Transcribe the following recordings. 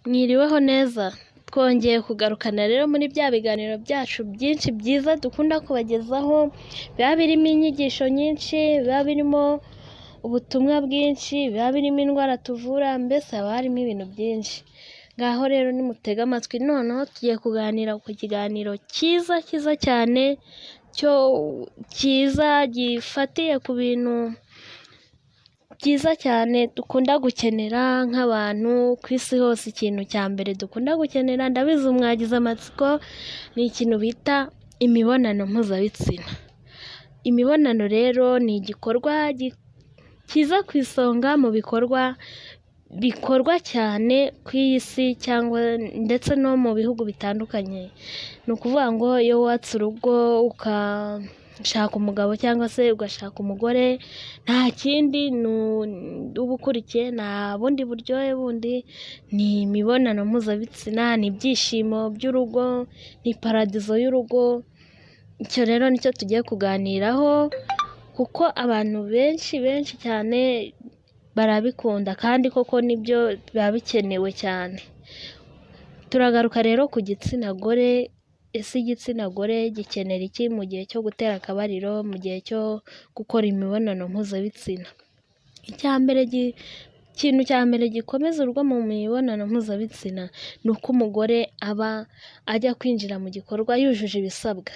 Mwiriweho neza, twongeye kugarukana rero muri bya biganiro byacu byinshi byiza dukunda kubagezaho, biba birimo inyigisho nyinshi, biba birimo ubutumwa bwinshi, biba birimo indwara tuvura, mbese haba harimo ibintu byinshi. Ngaho rero nimutege amatwi, noneho tugiye kuganira ku kiganiro cyiza cyane, cyiza gifatiye ku bintu byiza cyane dukunda gukenera nk'abantu ku isi hose. Ikintu cya mbere dukunda gukenera, ndabizi mwagize amatsiko, ni ikintu bita imibonano mpuzabitsina. Imibonano rero ni igikorwa kiza ku isonga mu bikorwa cyane ku isi cyangwa ndetse no mu bihugu bitandukanye. Ni ukuvuga ngo iyo wubatse urugo ukashaka umugabo cyangwa se ugashaka umugore, nta kindi uba ukurikiye, nta bundi buryohe bundi, ni imibonano mpuzabitsina, ni ibyishimo by'urugo, ni paradizo y'urugo. Icyo rero nicyo tugiye kuganiraho, kuko abantu benshi cyane barabikunda, kandi koko nibyo biba bikenewe cyane. Turagaruka rero ku gitsina gore. Ese igitsina gore gikenera iki mu gihe cyo gutera akabariro, mu gihe cyo gukora imibonano mpuzabitsina? Ikintu cya mbere gikomeza urugo mu mibonano mpuzabitsina ni uko umugore aba ajya kwinjira mu gikorwa yujuje ibisabwa.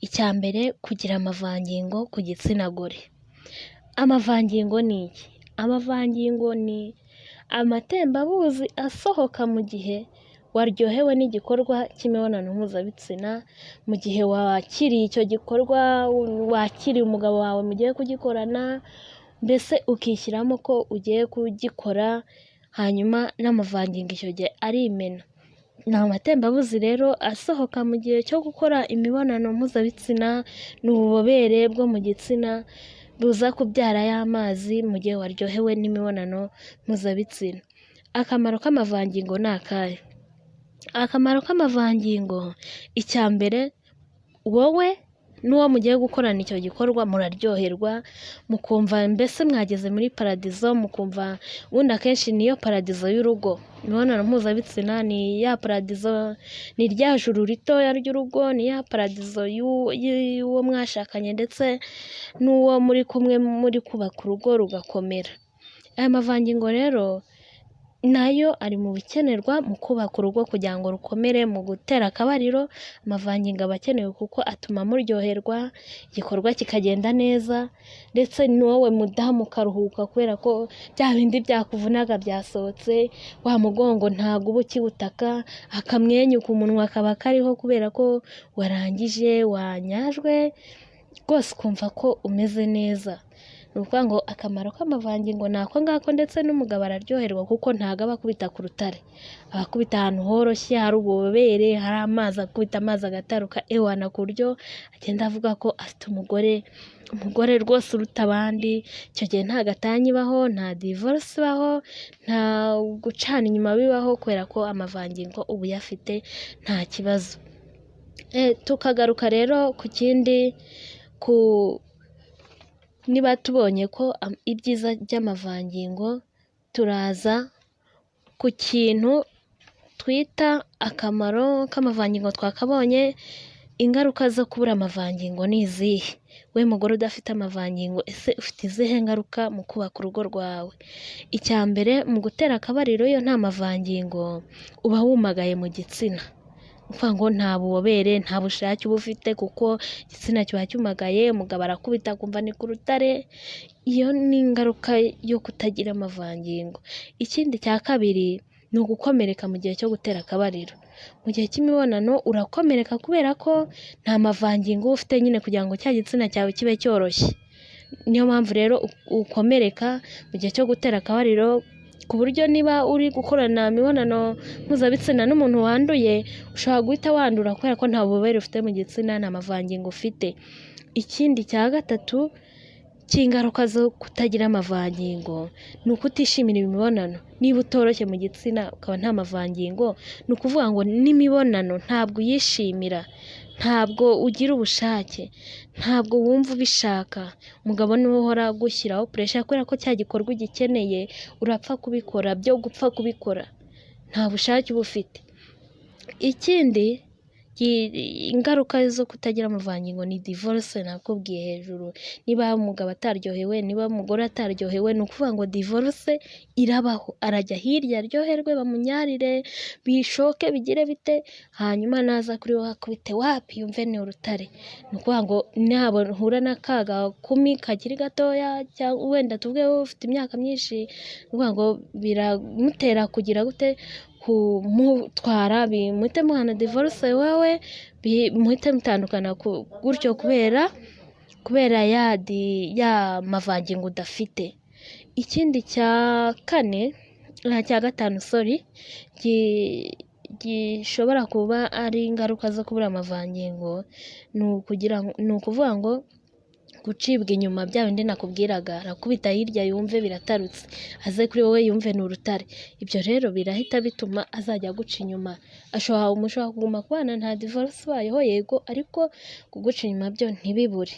Icya mbere, kugira amavangingo ku gitsina gore. Amavangingo ni iki? Amavangingo ni amatembabuzi asohoka mu gihe waryohewe n'igikorwa cy'imibonano mpuzabitsina, mu gihe wakiriye icyo gikorwa, wakiriye umugabo wawe mugiye kugikorana, mbese ukishyiramo ko ugiye kugikora, hanyuma n'amavangingo icyo gihe arimena. Ni amatembabuzi rero asohoka mu gihe cyo gukora imibonano mpuzabitsina, ni ububobere bwo mu gitsina buza kubyara y'amazi mu gihe waryohewe n'imibonano mpuzabitsina. Akamaro k'amavangingo ni akahe? Akamaro k'amavangingo, icya mbere, wowe n'uwo mugiye gukorana icyo gikorwa muraryoherwa, mukumva mbese mwageze muri paradizo, mukumva ubundi akenshi niyo paradizo y'urugo. Imibonano mpuzabitsina ni ya paradizo, ni rya juru ritoya ry'urugo, ni ya paradizo y'uwo mwashakanye ndetse n'uwo muri kumwe muri kubaka urugo rugakomera. Aya mavangingo rero nayo ari mu bikenerwa mu kubaka urugo kugira ngo rukomere. Mu gutera akabariro, amavangingo aba akenewe kuko atuma muryoherwa, igikorwa kikagenda neza, ndetse n'wowe mudamu ukaruhuka kubera ko bya bindi byakuvunaga byasohotse, wa mugongo ntabwo uba ukiwutaka, akamwenyu ku munwa kaba kariho kubera ko warangije, wanyajwe rwose ukumva ko umeze neza. Ni ukuvuga ngo akamaro k'amavangingo ni ako ngako, ndetse n'umugabo araryoherwa kuko ntabwo aba akubita ku rutare, aba akubita ahantu horoshye, hari ububobere, hari amazi, akubita amazi agataruka ewana, ku buryo agenda avuga ko afite umugore rwose uruta abandi. Icyo gihe nta gatanya ibaho, nta divorce ibaho, nta gucana inyuma bibaho, kubera ko amavangingo uba uyafite nta kibazo. Tukagaruka rero ku kindi, niba tubonye ko ibyiza by'amavangingo, turaza ku kintu twita akamaro k'amavangingo. Twakabonye, ingaruka zo kubura amavangingo ni izihe? We mugore udafite amavangingo, ese ufite izihe ngaruka mu kubaka urugo rwawe? Icya mbere, mu gutera akabariro iyo nta mavangingo, uba wumagaye mu gitsina. Ukuvuga ngo nta bubobere, nta bushake uba ufite kuko igitsina kiba cyumagaye, umugabo arakubita akumva ni ku rutare. Iyo ni ingaruka yo kutagira amavangingo. Ikindi cya kabiri ni ugukomereka mu gihe cyo gutera akabariro. Mu gihe cy'imibonano urakomereka kubera ko nta mavangingo uba ufite nyine, kugira ngo cya gitsina cyawe kibe cyoroshye. Niyo mpamvu rero ukomereka mu gihe cyo gutera akabariro, ku buryo niba uri gukorana imibonano mpuzabitsina n'umuntu wanduye, ushobora guhita wandura kubera ko nta bubobere ufite mu gitsina, nta mavangingo ufite. Ikindi cya gatatu cy'ingaruka zo kutagira amavangingo ni ukutishimira imibonano. Niba utoroshye mu gitsina ukaba nta mavangingo, ni ukuvuga ngo n'imibonano ntabwo uyishimira, ntabwo ugira ubushake, ntabwo wumva ubishaka. Umugabo niwe uhora agushyiraho pressure kubera ko cya gikorwa ugikeneye urapfa kubikora, byo gupfa kubikora nta bushake uba ufite. Ikindi ingaruka zo kutagira amavangingo ni divorce nakubwiye hejuru. Niba umugabo ataryohewe, niba umugore ataryohewe, ni ukuvuga ngo divorce irabaho. Arajya hirya aryoherwe, bamunyarire, bishoke, bigire bite, hanyuma naza kuri wowe akubite wapi, yumve ni urutare. Ni ukuvuga ngo nahura n'akaga kumi kakiri gatoya, cyangwa wenda tuvuge wowe ufite imyaka myinshi, ni ukuvuga ngo biramutera kugira gute, kumutwara, bimuhite muhana divorce wowe, bimuhite mutandukana gutyo kubera ya mavangingo udafite. Ikindi cya gatanu gishobora kuba ari ingaruka zo kubura amavangingo, ni ukuvuga ngo gucibwa inyuma, bya bindi nakubwiraga, arakubita hirya yumve biratarutse, aze kuri wowe yumve ni urutare. Ibyo rero birahita bituma azajya guca inyuma. Mushobora kuguma kubana nta divorce ibayeho yego, ariko kuguca inyuma byo ntibibure.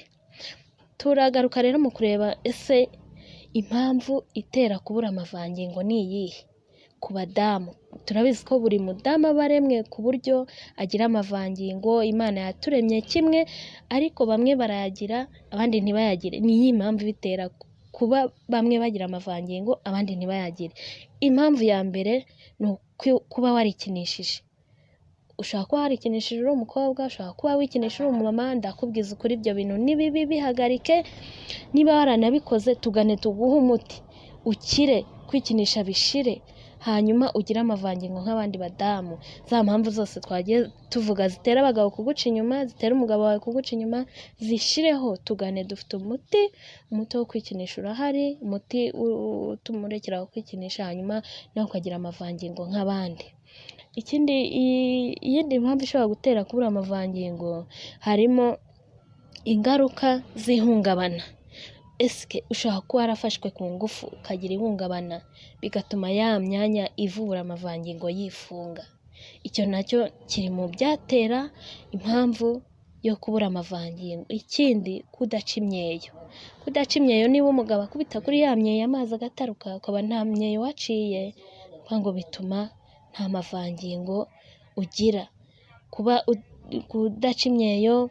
Turagaruka rero mu kureba ese impamvu itera kubura amavangingo ni iyihe ku badamu. Turabizi ko buri mudamu aba aremwe ku buryo agira amavangingo, Imana yaturemye kimwe, ariko bamwe barayagira abandi ntibayagire. Ni iyi mpamvu bitera kuba bamwe bagira amavangingo abandi ntibayagire. Impamvu ya mbere ni kuba warikinishije. Ushobora kuba warikinishije uri umukobwa, ushobora kuba wikinishije uri umumama, ndakubwiza ukuri ibyo bintu ni bibi, bihagarike. Niba waranabikoze tugane tuguhe umuti ukire, kwikinisha bishire, hanyuma ugire amavangingo nk'abandi badamu. Za mpamvu zose twagiye tuvuga zitera abagabo kuguca inyuma, zitera umugabo wawe kuguca inyuma, zishireho. Tugane, dufite umuti wo kwikinisha urahari, umuti utuma urekera kwikinisha, hanyuma nawe ukagira amavangingo nk'abandi. Iyindi mpamvu ishobora gutera kubura amavangingo, harimo ingaruka z'ihungabana. Ushobora kuba warafashwe ku ngufu ukagira ihungabana, bigatuma ya myanya ivubura amavangingo yifunga. Icyo nacyo kiri mu byatera impamvu yo kubura amavangingo. Ikindi, kudaca imyeyo. Kudaca imyeyo, niba umugabo akubita kuri ya myeyo amazi agataruka, ukaba nta myeyo waciye, ngo bituma nta mavangingo ugira. Kudaca imyeyo,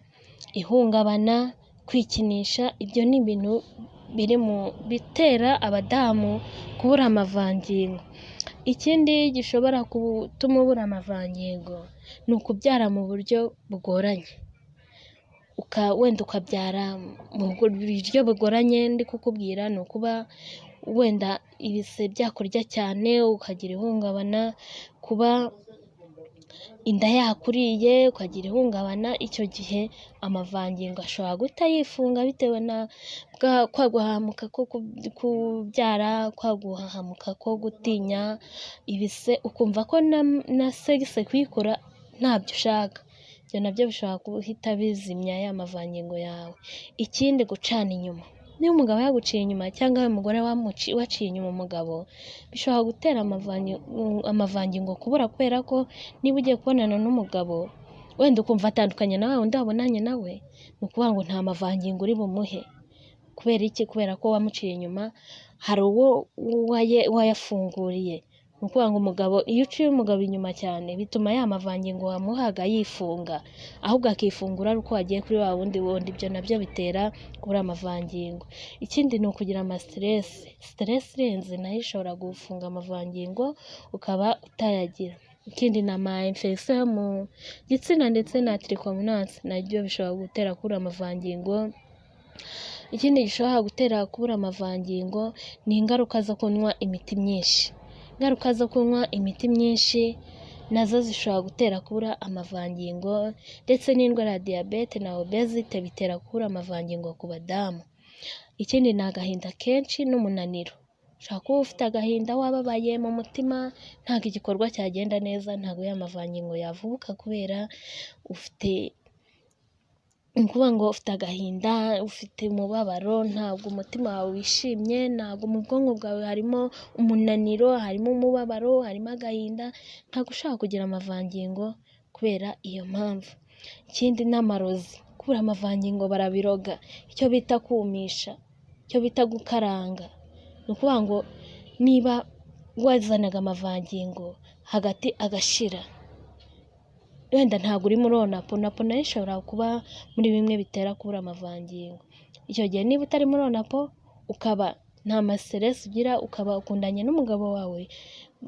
ihungabana, kwikinisha, ibyo ni ibintu biri mu bitera abadamu kubura amavangingo. Ikindi gishobora gutuma ubura amavangingo ni ukubyara mu buryo bugoranye. Wenda ukabyara mu buryo bugoranye, ndi kukubwira ni ukuba wenda ibise byakurya cyane ukagira ihungabana, kuba inda yakuriye ukagira ihungabana. Icyo gihe amavangingo ashobora guhita yifunga bitewe na kwa guhahamuka ko kubyara, kwa guhahamuka ko gutinya ibise, ukumva ko na sexe kuyikora ntabyo ushaka. Ibyo nabyo bishobora guhita bizimya ya mavangingo yawe. Ikindi, gucana inyuma. Niba umugabo yaguciye inyuma cyangwa umugore waciye inyuma umugabo, bishobora gutera amavangingo kubura, kubera ko niba ugiye kubonana n'umugabo wenda ukumva atandukanye nawe undi wabonanye nawe, ni ukuvuga ngo nta mavangingo uri bumuhe. Kubera iki? Kubera ko wamuciye inyuma, hari uwo wayafunguriye. Ni ukuvuga ngo umugabo, iyo uciye umugabo inyuma cyane, bituma ya mavangingo wamuhaga yifunga, ahubwo akifungura ari uko wagiye kuri wa wundi. Ibyo nabyo bitera kubura amavangingo. Ikindi ni ukugira stress irenze, nayo ishobora gufunga amavangingo ukaba utayagira. Ikindi ni infection yo mu gitsina ndetse na trichomonas, nabyo bishobora gutera kubura amavangingo. Ikindi gishobora gutera kubura amavangingo ni ingaruka zo kunywa imiti myinshi. Ingaruka zo kunywa imiti myinshi nazo zishobora gutera kubura amavangingo, ndetse n'indwara ya diyabete na obesity bitera kubura amavangingo ku badamu. Ikindi ni agahinda kenshi n'umunaniro. Ushobora kuba ufite agahinda, wababaye mu mutima, ntabwo igikorwa cyagenda neza, ntabwo ya mavangingo yavuka kubera ukuvuga ngo ufite agahinda, ufite umubabaro, ntabwo umutima wawe wishimye, ntabwo mu bwonko bwawe harimo umunaniro, harimo umubabaro, harimo agahinda, ntabwo ushaka kugira amavangingo kubera iyo mpamvu. Ikindi, n'amarozi. Kubura amavangingo barabiroga, icyo bita kumisha, icyo bita gukaranga. Ni ukuvuga ngo niba wazanaga amavangingo hagati agashira, wenda ntabwo uri muri onapo, napo nayo ishobora kuba muri bimwe bitera kubura amavangingo. Icyo gihe niba utari muri onapo ukaba nta maseresi ugira, ukaba ukundanye n'umugabo wawe,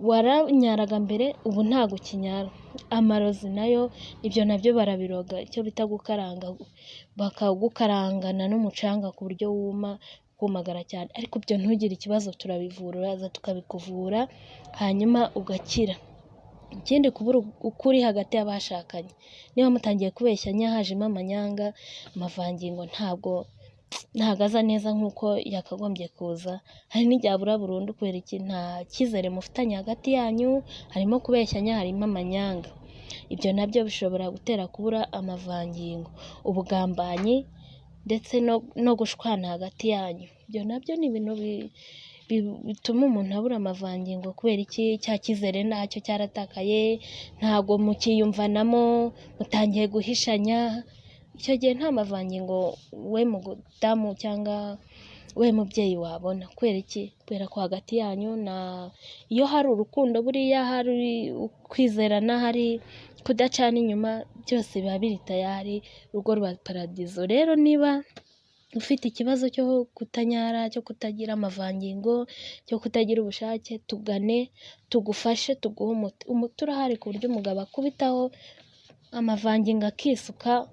waranyaraga mbere ubu ntago ukinyara. Amarozi nayo ibyo nabyo barabiroga, icyo bita gukaranga, bakagukarangana n'umucanga ku buryo wuma kumagara cyane, ariko ibyo ntugire ikibazo, turabivura, uraza tukabikuvura hanyuma ugakira. Ikindi kubura ukuri hagati y'abashakanye, niba mutangiye kubeshyanya hajemo amanyanga, amavangingo ntabwo aza neza nk'uko yakagombye kuza. Hari n'igihe abura burundu kubera iki? Nta cyizere mufitanye hagati yanyu, harimo kubeshyanya, harimo amanyanga. Ibyo nabyo bishobora gutera kubura amavangingo, ubugambanyi ndetse no gushwana hagati yanyu. Ibyo nabyo ni ibintu bituma umuntu abura amavangingo kubera iki? Cya cyizere ntacyo cyaratakaye, ntabwo mukiyumvanamo, mutangiye guhishanya. Icyo gihe nta mavangingo we mudamu cyangwa we mubyeyi wabona. Kubera iki? Kubera ko hagati yanyu iyo hari urukundo, buriya hari kwizerana, hari kudacana inyuma, byose biba biri tayari, urugo rwa paradizo. Rero niba ufite ikibazo cyo kutanyara, cyo kutagira amavangingo, cyo kutagira ubushake, tugane tugufashe, tuguhe umuti. Umuti urahari ku buryo umugabo akubitaho amavangingo akisuka,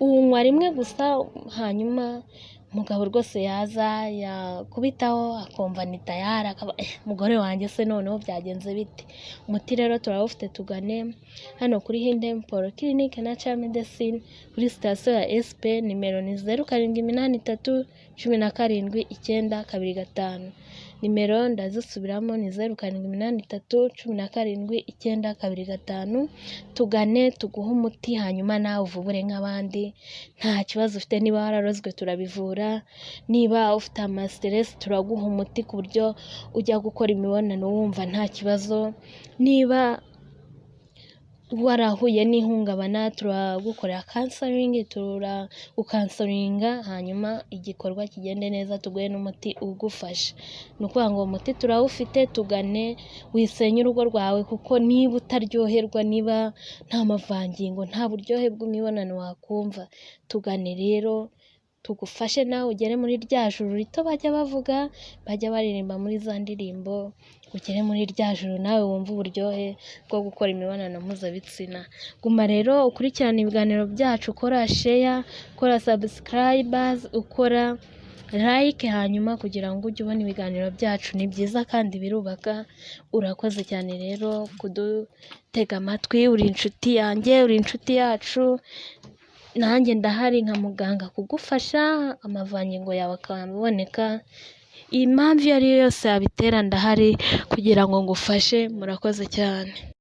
uwunywa rimwe gusa, hanyuma umugabo rwose yaza yakubitaho akumva ni tayari, akaba umugore wanjye se noneho byagenze bite? Umuti rero turawufite, tugane hano kuri Hidden Polyclinic Natural Medicine kuri sitasiyo ya SP, nimero ni 0783179225. Nimero ndazisubiramo ni 0783179225. Tugane tuguhe umuti, hanyuma nawe uvubure nk'abandi, nta kibazo ufite. Niba wararozwe turabivura, niba ufite amastress turaguha umuti ku buryo ujya gukora imibonano wumva nta kibazo, niba warahuye n'ihungabana turagukorera counseling, turagukansoringa, hanyuma igikorwa kigende neza, tuguhe n'umuti ugufasha. Ni ukuvuga ngo umuti turawufite, tugane wisenye urugo rwawe, kuko niba utaryoherwa, niba nta mavangingo, nta buryohe bw'imibonano wakumva, tugane rero tugufashe nawe ugere muri rya juru rito bajya bavuga, bajya baririmba muri za ndirimbo, ugere muri rya juru nawe wumva uburyohe bwo gukora imibonano mpuzabitsina. Guma rero ukurikirana ibiganiro byacu, ukora share, ukora subscribers, ukora like, hanyuma kugira ngo ujye ubona ibiganiro byacu. Ni byiza kandi birubaka. Urakoze cyane rero kudutega amatwi, uri inshuti yanjye, uri inshuti yacu, nanjye ndahari nka muganga kugufasha amavangingo yawe akaboneka. Impamvu iyo ari yo yose yabitera ndahari kugira ngo ngufashe. Murakoze cyane.